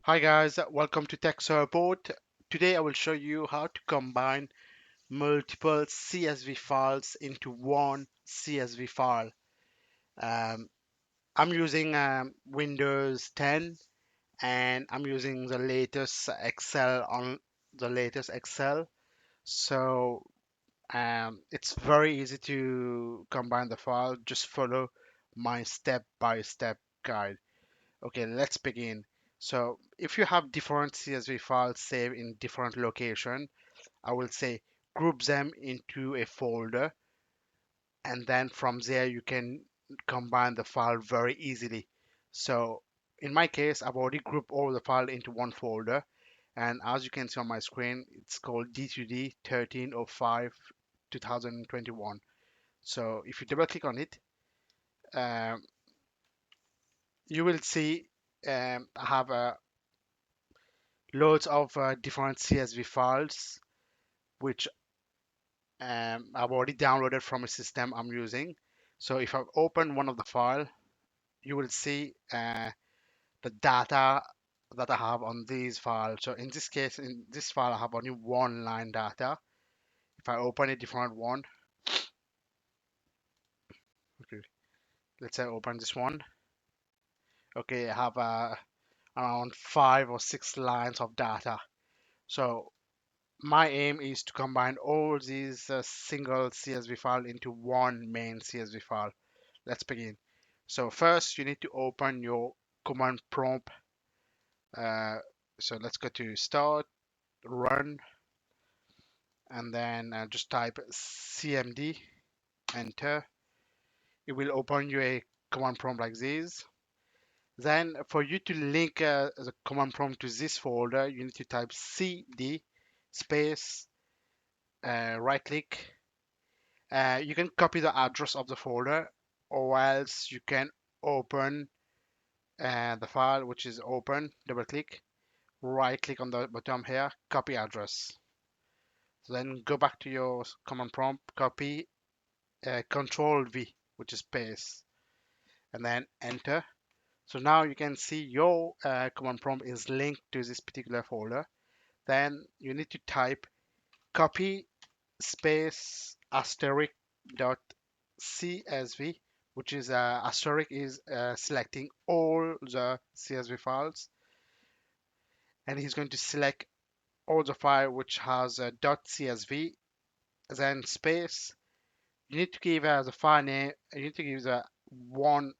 Hi guys, welcome to Tech Support. Today I will show you how to combine multiple CSV files into one CSV file. Um, I'm using Windows 10 and I'm using the latest Excel on the latest Excel. So it's very easy to combine the file. Just follow my step-by-step guide. Okay, let's begin. So if you have different CSV files saved in different location, I will say group them into a folder, and then from there you can combine the file very easily. So in my case, I've already grouped all the file into one folder, and as you can see on my screen, it's called D2D 1305 2021. So if you double click on it, um, you will see I have loads of different CSV files which I've already downloaded from a system I'm using. So if I open one of the file, you will see the data that I have on these files. So in this case, in this file, I have only one line data. If I open a different one, okay, let's say I open this one. Okay, I have around 5 or 6 lines of data. So my aim is to combine all these single CSV file into one main CSV file. Let's begin. So first you need to open your command prompt. Uh, so let's go to start, run, and then just type CMD, enter. It will open you a command prompt like this. Then for you to link the command prompt to this folder, you need to type CD space, right click. You can copy the address of the folder, or else you can open the file which is open, double click, right click on the bottom here, copy address. So then go back to your command prompt, copy, control V, which is paste, and then enter. So now you can see your command prompt is linked to this particular folder. Then you need to type copy space asterisk dot CSV, which is asterisk is selecting all the CSV files, and he's going to select all the file which has a .csv, then space. You need to give the file name. You need to give the one.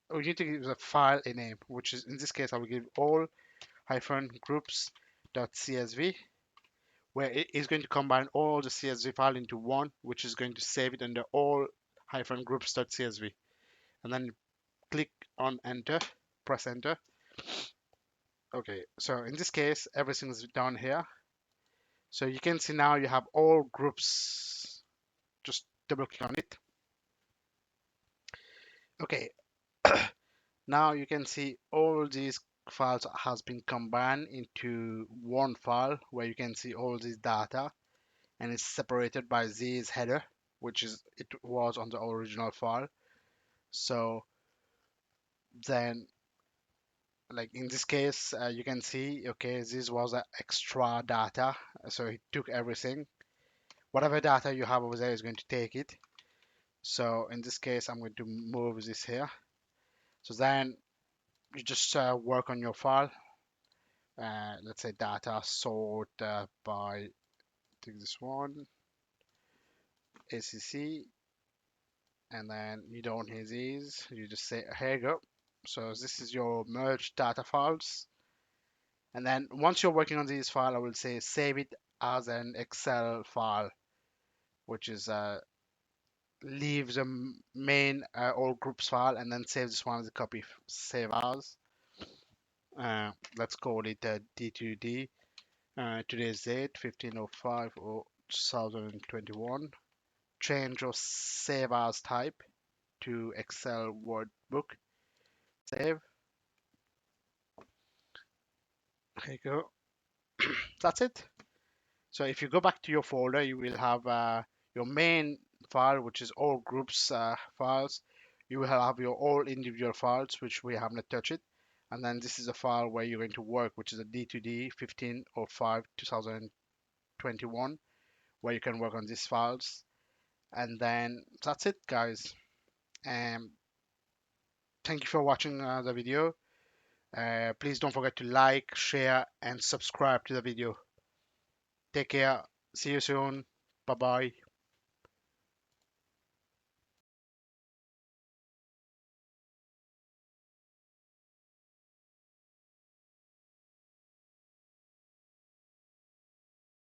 Or you need to give the file a name, which is in this case I will give all hyphen groups .csv, where it is going to combine all the CSV file into one, which is going to save it under all hyphen groups.csv, and then click on enter, press enter. Okay, so in this case everything is down here. So you can see now you have all groups. Just double click on it. Okay, now you can see all these files has been combined into one file where you can see all this data, and it's separated by this header, which is it was on the original file. So then, like in this case, you can see, okay, this was extra data, so it took everything. Whatever data you have over there is going to take it. So in this case, I'm going to move this here. So then you just work on your file. Let's say data sort by, take this one, ACC, and then you don't need these. You just say, here you go. So this is your merged data files. And then once you're working on this file, I will say save it as an Excel file, which is leave the main all groups file and then save this one as a copy, save as. Let's call it D2D. Today's date 1505 or 2021. Change or save as type to Excel Word book. Save. There you go. That's it. So if you go back to your folder, you will have your main file, which is all groups files. You will have your all individual files, which we have not touched it. And then this is a file where you're going to work, which is a D2D 1505 2021, where you can work on these files. And then that's it, guys. Um, Thank you for watching the video. Please don't forget to like, share, and subscribe to the video. Take care. See you soon. Bye bye.